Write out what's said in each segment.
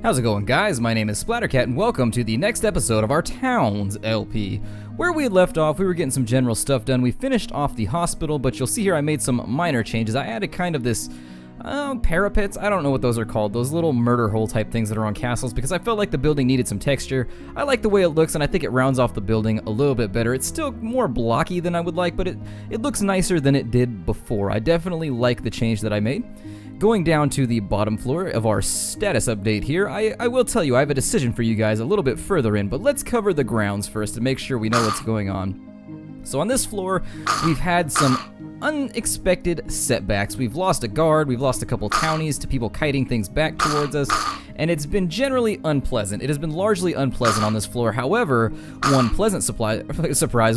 How's it going, guys? My name is Splattercat, and welcome to the next episode of our Towns LP. Where we had left off, we were getting some general stuff done. We finished off the hospital, but you'll see here I made some minor changes. I added kind of this parapets. I don't know what those are called, those little murder hole type things that are on castles, because I felt like the building needed some texture. I like the way it looks, and I think it rounds off the building a little bit better. It's still more blocky than I would like, but it looks nicer than it did before. I definitely like the change that I made. Going down to the bottom floor of our status update here, I will tell you I have a decision for you guys a little bit further in, but let's cover the grounds first to make sure we know what's going on. So on this floor, we've had some unexpected setbacks. We've lost a guard, we've lost a couple townies to people kiting things back towards us, and it's been generally unpleasant. It has been largely unpleasant on this floor. However, one pleasant surprise,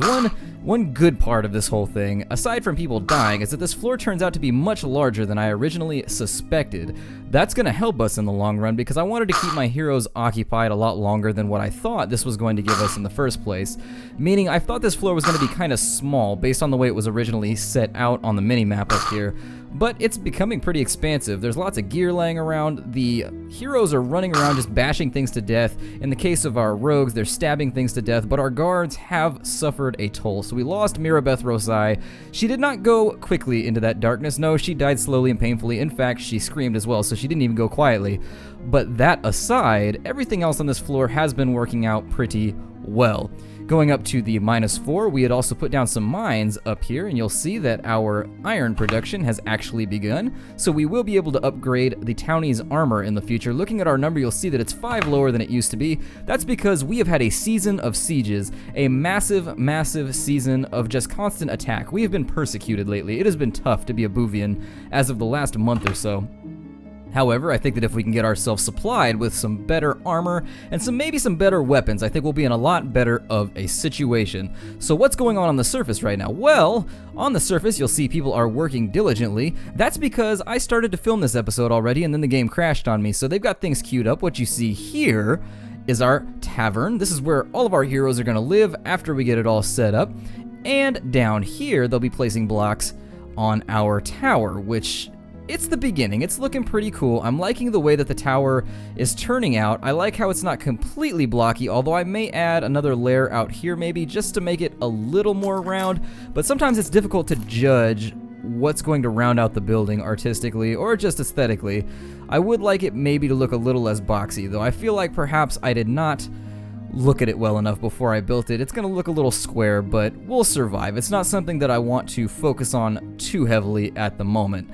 one good part of this whole thing, aside from people dying, is that this floor turns out to be much larger than I originally suspected. That's going to help us in the long run because I wanted to keep my heroes occupied a lot longer than what I thought this was going to give us in the first place. Meaning, I thought this floor was going to be kind of small based on the way it was originally set out on the mini-map up here. But it's becoming pretty expansive. There's lots of gear laying around. The heroes are running around just bashing things to death. In the case of our rogues, they're stabbing things to death, but our guards have suffered a toll. So we lost Mirabeth Rosai. She did not go quickly into that darkness. No, she died slowly and painfully. In fact, she screamed as well, so she didn't even go quietly. But that aside, everything else on this floor has been working out pretty well. Going up to the -4, we had also put down some mines up here, and you'll see that our iron production has actually begun, so we will be able to upgrade the townie's armor in the future. Looking at our number, you'll see that it's 5 lower than it used to be. That's because we have had a season of sieges, a massive season of just constant attack. We have been persecuted lately. It has been tough to be a Bouvian as of the last month or so. However, I think that if we can get ourselves supplied with some better armor and maybe some better weapons, I think we'll be in a lot better of a situation. So what's going on the surface right now? Well, on the surface, you'll see people are working diligently. That's because I started to film this episode already and then the game crashed on me, so they've got things queued up. What you see here is our tavern. This is where all of our heroes are going to live after we get it all set up. And down here, they'll be placing blocks on our tower, which... it's the beginning. It's looking pretty cool. I'm liking the way that the tower is turning out. I like how it's not completely blocky, although I may add another layer out here maybe just to make it a little more round. But sometimes it's difficult to judge what's going to round out the building artistically or just aesthetically. I would like it maybe to look a little less boxy, though I feel like perhaps I did not look at it well enough before I built it. It's going to look a little square, but we'll survive. It's not something that I want to focus on too heavily at the moment.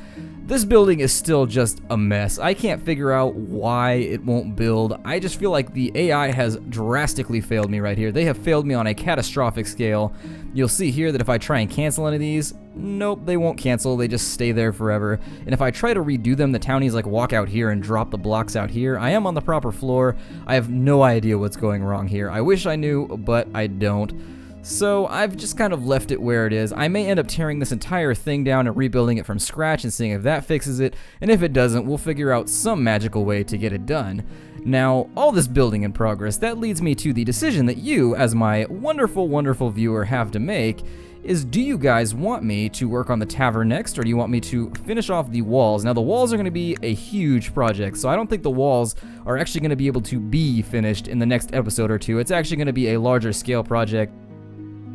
This building is still just a mess. I can't figure out why it won't build. I just feel like the AI has drastically failed me right here. They have failed me on a catastrophic scale. You'll see here that if I try and cancel any of these, nope, they won't cancel. They just stay there forever. And if I try to redo them, the townies like walk out here and drop the blocks out here. I am on the proper floor. I have no idea what's going wrong here. I wish I knew, but I don't. So I've just kind of left it where it is. I may end up tearing this entire thing down and rebuilding it from scratch and seeing if that fixes it, and if it doesn't, we'll figure out some magical way to get it done. Now, all this building in progress, that leads me to the decision that you, as my wonderful viewer, have to make, is do you guys want me to work on the tavern next, or do you want me to finish off the walls? Now, the walls are going to be a huge project, so I don't think the walls are actually going to be able to be finished in the next episode or two. It's actually going to be a larger scale project.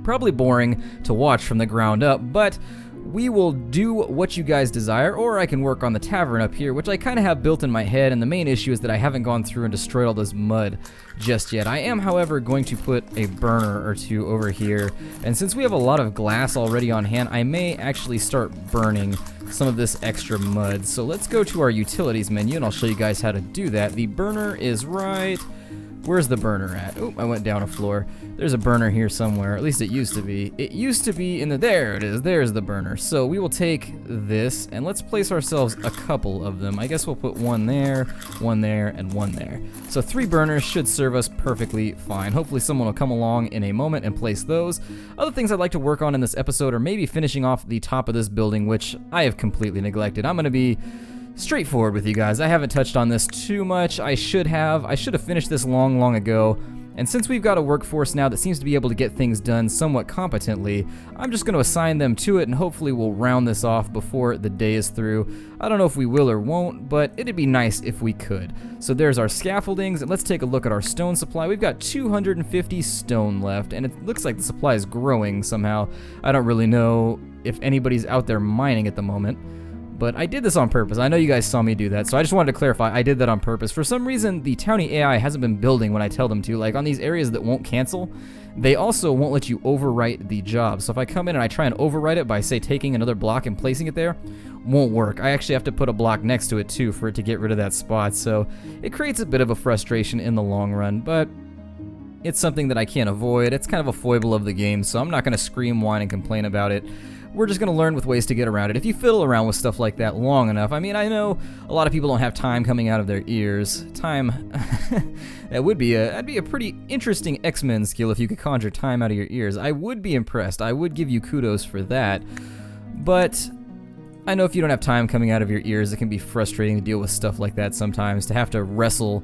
Probably boring to watch from the ground up, but we will do what you guys desire, or I can work on the tavern up here, which I kind of have built in my head, and the main issue is that I haven't gone through and destroyed all this mud just yet. I am, however, going to put a burner or two over here, and since we have a lot of glass already on hand, I may actually start burning some of this extra mud. So let's go to our utilities menu, and I'll show you guys how to do that. The burner is right... where's the burner at? Oh, I went down a floor. There's a burner here somewhere. At least it used to be. It used to be in the... there it is. There's the burner. So we will take this, and let's place ourselves a couple of them. I guess we'll put one there, and one there. So 3 burners should serve us perfectly fine. Hopefully someone will come along in a moment and place those. Other things I'd like to work on in this episode are maybe finishing off the top of this building, which I have completely neglected. I'm going to be straightforward with you guys. I haven't touched on this too much. I should have finished this long ago, And since we've got a workforce now that seems to be able to get things done somewhat competently, I'm just going to assign them to it and hopefully we'll round this off before the day is through. I don't know if we will or won't, but it'd be nice if we could. So there's our scaffoldings, and let's take a look at our stone supply. We've got 250 stone left, and it looks like the supply is growing somehow. I don't really know if anybody's out there mining at the moment. But I did this on purpose. I know you guys saw me do that, so I just wanted to clarify I did that on purpose. For some reason, the Townie AI hasn't been building when I tell them to. Like on these areas that won't cancel, they also won't let you overwrite the job. So if I come in and I try and overwrite it by, say, taking another block and placing it there, won't work. I actually have to put a block next to it too for it to get rid of that spot. So it creates a bit of a frustration in the long run, but it's something that I can't avoid. It's kind of a foible of the game, so I'm not going to scream, whine, and complain about it. We're just going to learn with ways to get around it. If you fiddle around with stuff like that long enough, I mean, I know a lot of people don't have time coming out of their ears. Time, that'd be a pretty interesting X-Men skill if you could conjure time out of your ears. I would be impressed. I would give you kudos for that. But I know if you don't have time coming out of your ears, it can be frustrating to deal with stuff like that sometimes, to have to wrestle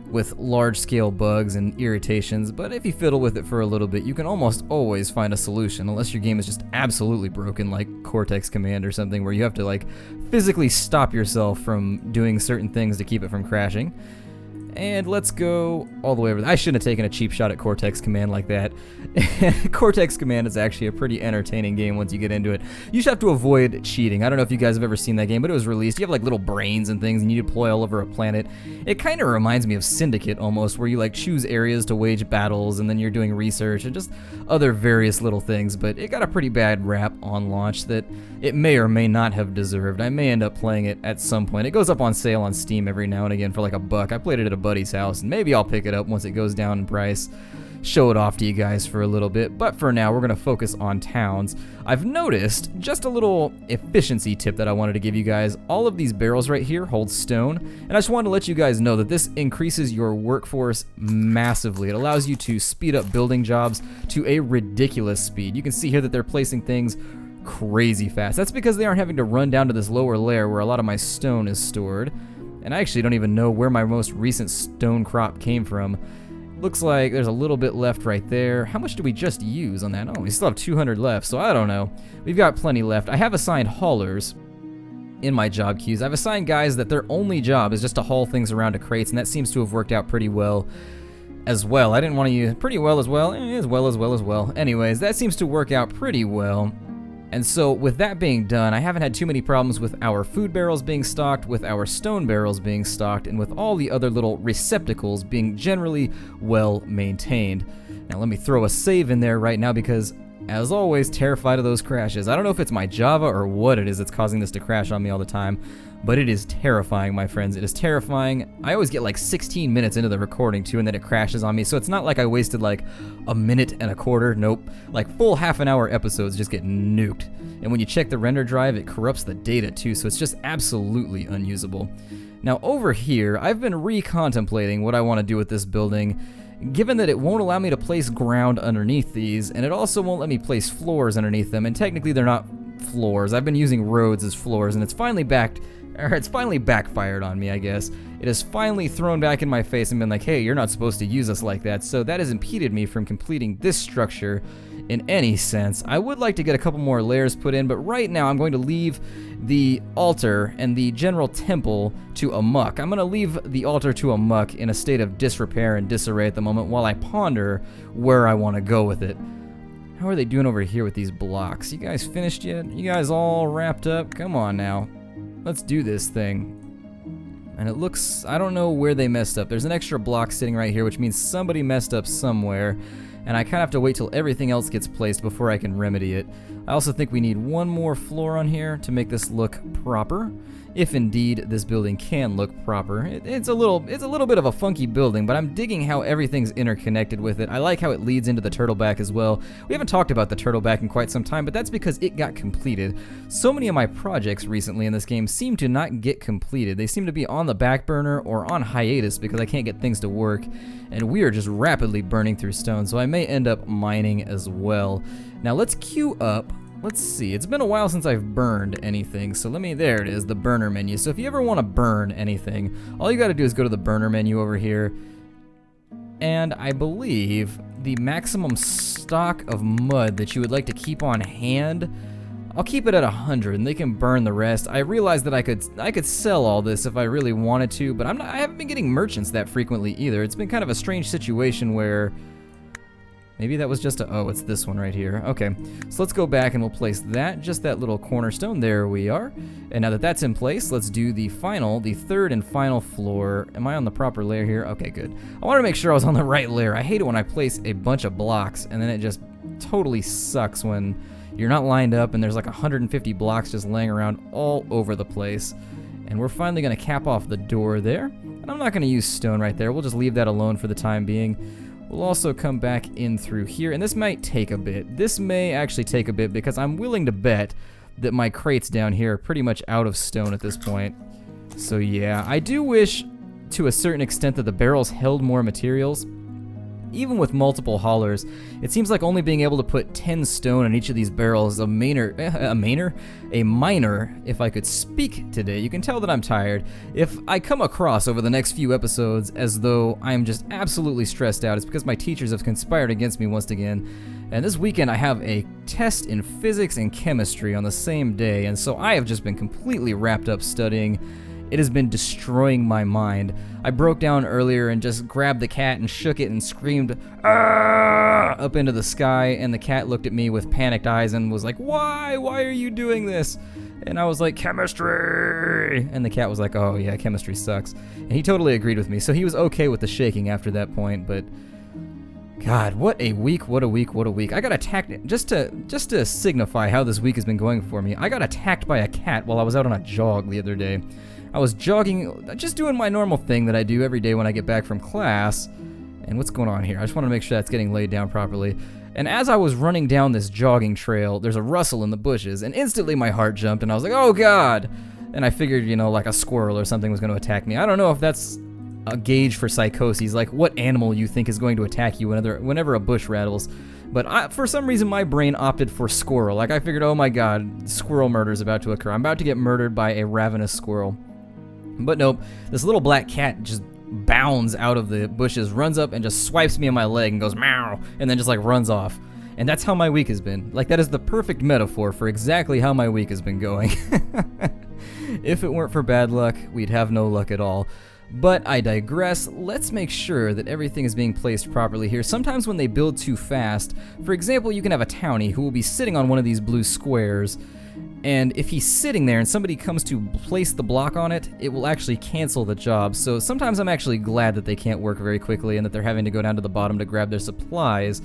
with large-scale bugs and irritations, but if you fiddle with it for a little bit, you can almost always find a solution, unless your game is just absolutely broken, like Cortex Command or something, where you have to, like, physically stop yourself from doing certain things to keep it from crashing. And let's go all the way over there. I shouldn't have taken a cheap shot at Cortex Command like that. Cortex Command is actually a pretty entertaining game once you get into it. You just have to avoid cheating. I don't know if you guys have ever seen that game, but it was released. You have like little brains and things, and you deploy all over a planet. It kind of reminds me of Syndicate almost, where you like choose areas to wage battles, and then you're doing research and just other various little things. But it got a pretty bad rap on launch that it may or may not have deserved. I may end up playing it at some point. It goes up on sale on Steam every now and again for like $1. I played it at a buddy's house, and maybe I'll pick it up once it goes down in price, show it off to you guys for a little bit. But for now, we're going to focus on towns. I've noticed just a little efficiency tip that I wanted to give you guys. All of these barrels right here hold stone, and I just wanted to let you guys know that this increases your workforce massively. It allows you to speed up building jobs to a ridiculous speed. You can see here that they're placing things crazy fast. That's because they aren't having to run down to this lower layer where a lot of my stone is stored. And I actually don't even know where my most recent stone crop came from. Looks like there's a little bit left right there. How much do we just use on that? Oh, we still have 200 left, so I don't know. We've got plenty left. I have assigned haulers in my job queues. I've assigned guys that their only job is just to haul things around to crates, and that seems to have worked out pretty well as well. I didn't want to use pretty well as well. As well. Anyways, that seems to work out pretty well. And so with that being done, I haven't had too many problems with our food barrels being stocked, with our stone barrels being stocked, and with all the other little receptacles being generally well maintained. Now let me throw a save in there right now because, as always, terrified of those crashes. I don't know if it's my Java or what it is that's causing this to crash on me all the time, but it is terrifying, my friends. It is terrifying. I always get like 16 minutes into the recording too, and then it crashes on me, so it's not like I wasted like a minute and a quarter. Nope. Like full half-an-hour episodes just get nuked. And when you check the render drive, it corrupts the data too, so it's just absolutely unusable. Now over here, I've been recontemplating what I want to do with this building, given that it won't allow me to place ground underneath these, and it also won't let me place floors underneath them, and technically they're not floors. I've been using roads as floors, and it's finally backfired on me, I guess. It has finally thrown back in my face and been like, hey, you're not supposed to use us like that, so that has impeded me from completing this structure in any sense. I would like to get a couple more layers put in, but right now I'm going to leave the altar and the general temple to a muck. I'm going to leave the altar to a muck in a state of disrepair and disarray at the moment while I ponder where I want to go with it. How are they doing over here with these blocks? You guys finished yet? You guys all wrapped up? Come on now. Let's do this thing. And it looks, I don't know where they messed up. There's an extra block sitting right here, which means somebody messed up somewhere. And I kind of have to wait till everything else gets placed before I can remedy it. I also think we need one more floor on here to make this look proper. If indeed this building can look proper. It's a little bit of a funky building, but I'm digging how everything's interconnected with it. I like how it leads into the turtleback as well. We haven't talked about the turtleback in quite some time, but that's because it got completed. So many of my projects recently in this game seem to not get completed. They seem to be on the back burner or on hiatus because I can't get things to work, and we are just rapidly burning through stone, so I may end up mining as well. Now let's queue up. Let's see, it's been a while since I've burned anything, so there it is, the burner menu. So if you ever want to burn anything, all you gotta do is go to the burner menu over here, and I believe the maximum stock of mud that you would like to keep on hand, I'll keep it at 100, and they can burn the rest. I realized that I could sell all this if I really wanted to, but I haven't been getting merchants that frequently either. It's been kind of a strange situation where maybe that was just oh, it's this one right here. Okay, so let's go back and we'll place just that little cornerstone. There we are. And now that that's in place, let's do the third and final floor. Am I on the proper layer here? Okay, good. I wanted to make sure I was on the right layer. I hate it when I place a bunch of blocks and then it just totally sucks when you're not lined up and there's like 150 blocks just laying around all over the place. And we're finally gonna cap off the door there. And I'm not gonna use stone right there. We'll just leave that alone for the time being. We'll also come back in through here, and this might take a bit. This may actually take a bit because I'm willing to bet that my crates down here are pretty much out of stone at this point. So yeah, I do wish to a certain extent that the barrels held more materials. Even with multiple haulers, it seems like only being able to put 10 stone in each of these barrels is a minor, if I could speak today. You can tell that I'm tired. If I come across over the next few episodes as though I'm just absolutely stressed out, it's because my teachers have conspired against me once again. And this weekend I have a test in physics and chemistry on the same day, and so I have just been completely wrapped up studying. It has been destroying my mind. I broke down earlier and just grabbed the cat and shook it and screamed, "Arr!" up into the sky, and the cat looked at me with panicked eyes and was like, "Why? Why are you doing this?" And I was like, "Chemistry!" And the cat was like, "Oh yeah, chemistry sucks." And he totally agreed with me, so he was okay with the shaking after that point, but God, what a week, what a week, what a week. I got attacked, just to signify how this week has been going for me, I got attacked by a cat while I was out on a jog the other day. I was jogging, just doing my normal thing that I do every day when I get back from class. And what's going on here? I just want to make sure that's getting laid down properly. And as I was running down this jogging trail, there's a rustle in the bushes, and instantly my heart jumped, and I was like, "Oh God!" And I figured, like a squirrel or something was going to attack me. I don't know if that's a gauge for psychoses, like what animal you think is going to attack you whenever a bush rattles. But for some reason, my brain opted for squirrel. Like, I figured, oh my God, squirrel murder is about to occur. I'm about to get murdered by a ravenous squirrel. But nope, this little black cat just bounds out of the bushes, runs up and just swipes me on my leg and goes meow, and then just like runs off. And that's how my week has been. Like, that is the perfect metaphor for exactly how my week has been going. If it weren't for bad luck, we'd have no luck at all. But I digress. Let's make sure that everything is being placed properly here. Sometimes when they build too fast, for example, you can have a townie who will be sitting on one of these blue squares, and if he's sitting there and somebody comes to place the block on it, it will actually cancel the job. So sometimes I'm actually glad that they can't work very quickly and that they're having to go down to the bottom to grab their supplies.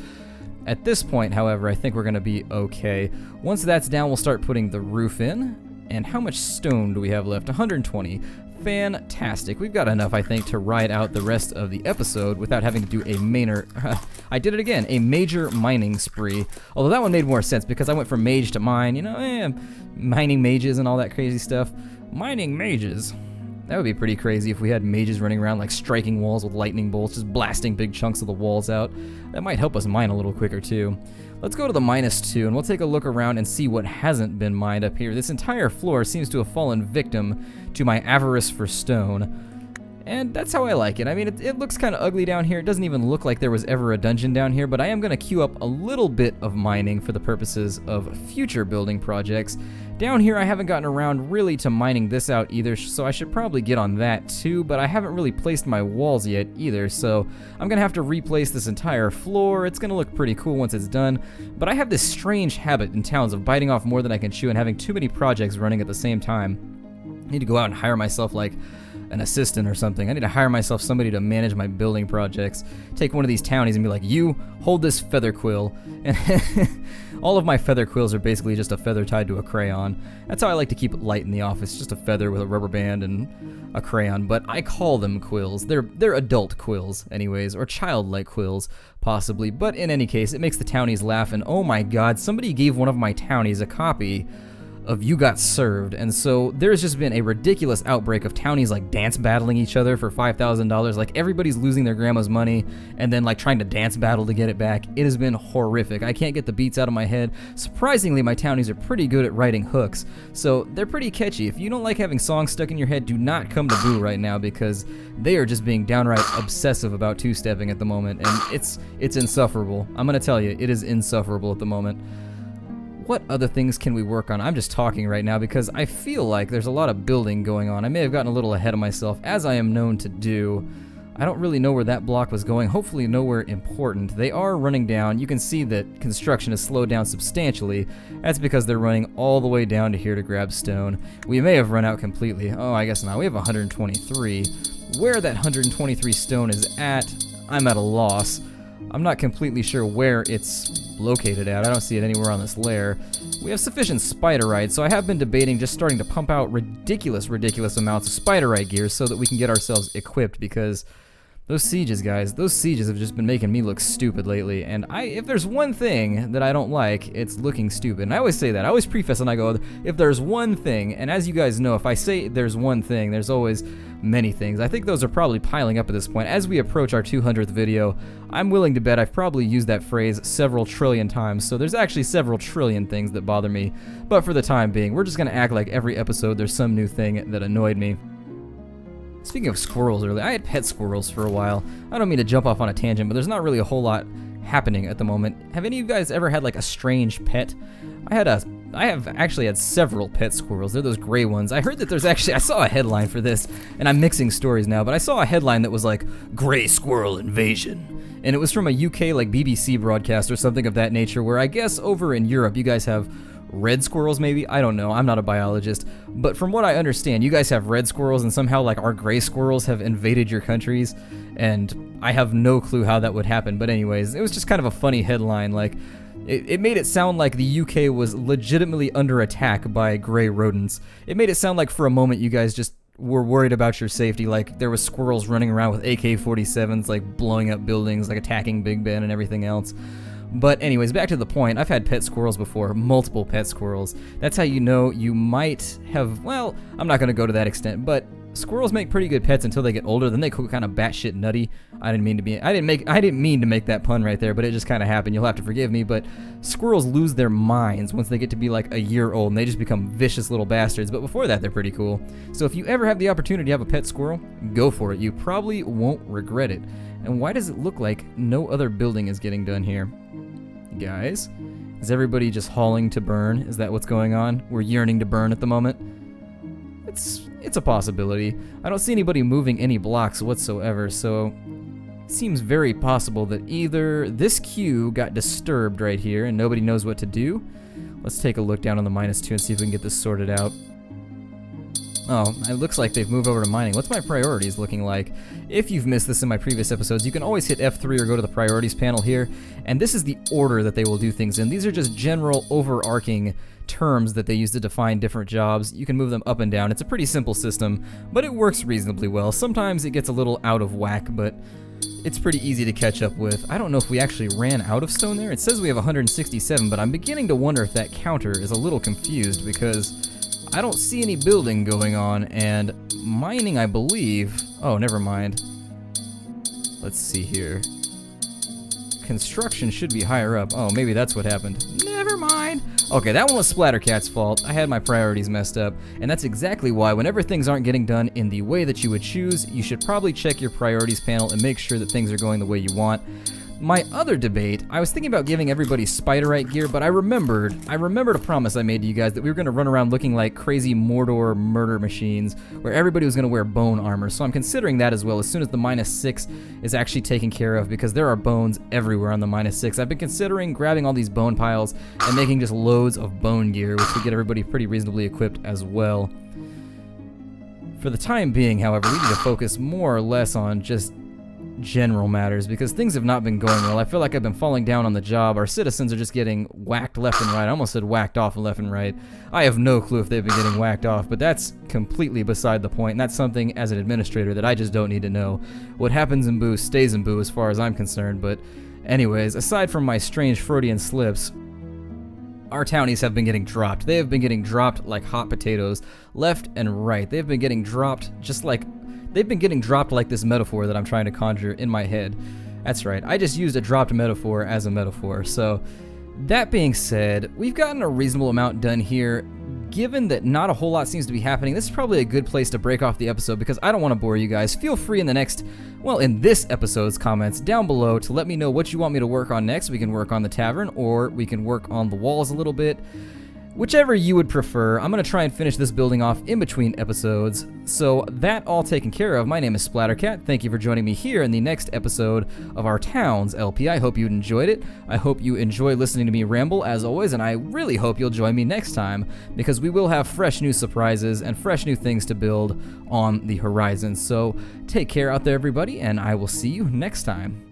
At this point, however, I think we're going to be okay. Once that's down, we'll start putting the roof in. And how much stone do we have left? 120. Fantastic. We've got enough, I think, to ride out the rest of the episode without having to do a I did it again, a major mining spree. Although that one made more sense because I went from mage to mine, mining mages and all that crazy stuff. Mining mages. That would be pretty crazy if we had mages running around like striking walls with lightning bolts, just blasting big chunks of the walls out. That might help us mine a little quicker too. Let's go to the -2 and we'll take a look around and see what hasn't been mined up here. This entire floor seems to have fallen victim to my avarice for stone. And that's how I like it. I mean, it looks kind of ugly down here. It doesn't even look like there was ever a dungeon down here, but I am going to queue up a little bit of mining for the purposes of future building projects. Down here, I haven't gotten around really to mining this out either, so I should probably get on that too, but I haven't really placed my walls yet either, so I'm going to have to replace this entire floor. It's going to look pretty cool once it's done, but I have this strange habit in towns of biting off more than I can chew and having too many projects running at the same time. I need to go out and hire myself like an assistant or something. I need to hire myself somebody to manage my building projects. Take one of these townies and be like, "You hold this feather quill." And all of my feather quills are basically just a feather tied to a crayon. That's how I like to keep it light in the office, just a feather with a rubber band and a crayon. But I call them quills. They're adult quills anyways, or childlike quills possibly. But in any case, it makes the townies laugh, and oh my God, somebody gave one of my townies a copy of you got served. And so there's just been a ridiculous outbreak of townies like dance battling each other for $5,000. Like everybody's losing their grandma's money and then like trying to dance battle to get it back. It has been horrific. I can't get the beats out of my head. Surprisingly, my townies are pretty good at writing hooks, so they're pretty catchy. If you don't like having songs stuck in your head, do not come to Boo right now, because they are just being downright obsessive about two-stepping at the moment, and it's insufferable. I'm gonna tell you, it is insufferable at the moment. What other things can we work on? I'm just talking right now because I feel like there's a lot of building going on. I may have gotten a little ahead of myself, as I am known to do. I don't really know where that block was going. Hopefully nowhere important. They are running down. You can see that construction has slowed down substantially. That's because they're running all the way down to here to grab stone. We may have run out completely. Oh, I guess not. We have 123. Where that 123 stone is at, I'm at a loss. I'm not completely sure where it's located at. I don't see it anywhere on this layer. We have sufficient spiderite, so I have been debating just starting to pump out ridiculous amounts of spiderite gear so that we can get ourselves equipped, because those sieges, guys, those sieges have just been making me look stupid lately, and if there's one thing that I don't like, it's looking stupid. And I always say that. I always preface and I go, if there's one thing, and as you guys know, if I say there's one thing, there's always many things. I think those are probably piling up at this point. As we approach our 200th video, I'm willing to bet I've probably used that phrase several trillion times, so there's actually several trillion things that bother me. But for the time being, we're just going to act like every episode there's some new thing that annoyed me. Speaking of squirrels earlier, I had pet squirrels for a while. I don't mean to jump off on a tangent, but there's not really a whole lot happening at the moment. Have any of you guys ever had like a strange pet? I have actually had several pet squirrels. They're those gray ones. I heard that I saw a headline for this, and I'm mixing stories now, but I saw a headline that was like, "Gray Squirrel Invasion." And it was from a UK like BBC broadcast or something of that nature, where I guess over in Europe you guys have red squirrels, maybe? I don't know. I'm not a biologist. But from what I understand, you guys have red squirrels, and somehow like our gray squirrels have invaded your countries, and I have no clue how that would happen. But anyways, it was just kind of a funny headline. Like, it made it sound like the UK was legitimately under attack by gray rodents. It made it sound like for a moment you guys just were worried about your safety, like there was squirrels running around with AK-47s, like blowing up buildings, like attacking Big Ben and everything else. But anyways, back to the point, I've had pet squirrels before, multiple pet squirrels. That's how you know you might have, well, I'm not going to go to that extent, but squirrels make pretty good pets until they get older, then they go kind of batshit nutty. I didn't mean to make that pun right there, but it just kind of happened. You'll have to forgive me, but squirrels lose their minds once they get to be like a year old, and they just become vicious little bastards, but before that, they're pretty cool. So if you ever have the opportunity to have a pet squirrel, go for it. You probably won't regret it. And why does it look like no other building is getting done here? Guys, is everybody just hauling to burn? Is that what's going on? We're yearning to burn at the moment? It's a possibility. I don't see anybody moving any blocks whatsoever, so it seems very possible that either this queue got disturbed right here and nobody knows what to do. Let's take a look down on the -2 and see if we can get this sorted out. Oh, it looks like they've moved over to mining. What's my priorities looking like? If you've missed this in my previous episodes, you can always hit F3 or go to the priorities panel here, and this is the order that they will do things in. These are just general overarching terms that they use to define different jobs. You can move them up and down. It's a pretty simple system, but it works reasonably well. Sometimes it gets a little out of whack, but it's pretty easy to catch up with. I don't know if we actually ran out of stone there. It says we have 167, but I'm beginning to wonder if that counter is a little confused, because I don't see any building going on, and mining, I believe. Oh, never mind. Let's see here. Construction should be higher up. Oh, maybe that's what happened. Never mind. Okay, that one was Splattercat's fault. I had my priorities messed up, and that's exactly why whenever things aren't getting done in the way that you would choose, you should probably check your priorities panel and make sure that things are going the way you want. My other debate, I was thinking about giving everybody spiderite gear, but I remembered a promise I made to you guys that we were going to run around looking like crazy Mordor murder machines, where everybody was going to wear bone armor, so I'm considering that as well as soon as the -6 is actually taken care of, because there are bones everywhere on the -6. I've been considering grabbing all these bone piles and making just loads of bone gear, which would get everybody pretty reasonably equipped as well. For the time being, however, we need to focus more or less on just general matters, because things have not been going well. I feel like I've been falling down on the job. Our citizens are just getting whacked left and right. I almost said whacked off left and right. I have no clue if they've been getting whacked off, but that's completely beside the point, and that's something as an administrator that I just don't need to know. What happens in Boo stays in Boo as far as I'm concerned, but anyways, aside from my strange Freudian slips, our townies have been getting dropped. They have been getting dropped like hot potatoes, left and right. They've been getting dropped they've been getting dropped like this metaphor that I'm trying to conjure in my head. That's right, I just used a dropped metaphor as a metaphor. So, that being said, we've gotten a reasonable amount done here. Given that not a whole lot seems to be happening, this is probably a good place to break off the episode because I don't want to bore you guys. Feel free in this episode's comments down below to let me know what you want me to work on next. We can work on the tavern, or we can work on the walls a little bit. Whichever you would prefer. I'm going to try and finish this building off in between episodes. So that all taken care of, my name is Splattercat. Thank you for joining me here in the next episode of our Towns LP. I hope you enjoyed it. I hope you enjoy listening to me ramble as always, and I really hope you'll join me next time because we will have fresh new surprises and fresh new things to build on the horizon. So take care out there, everybody, and I will see you next time.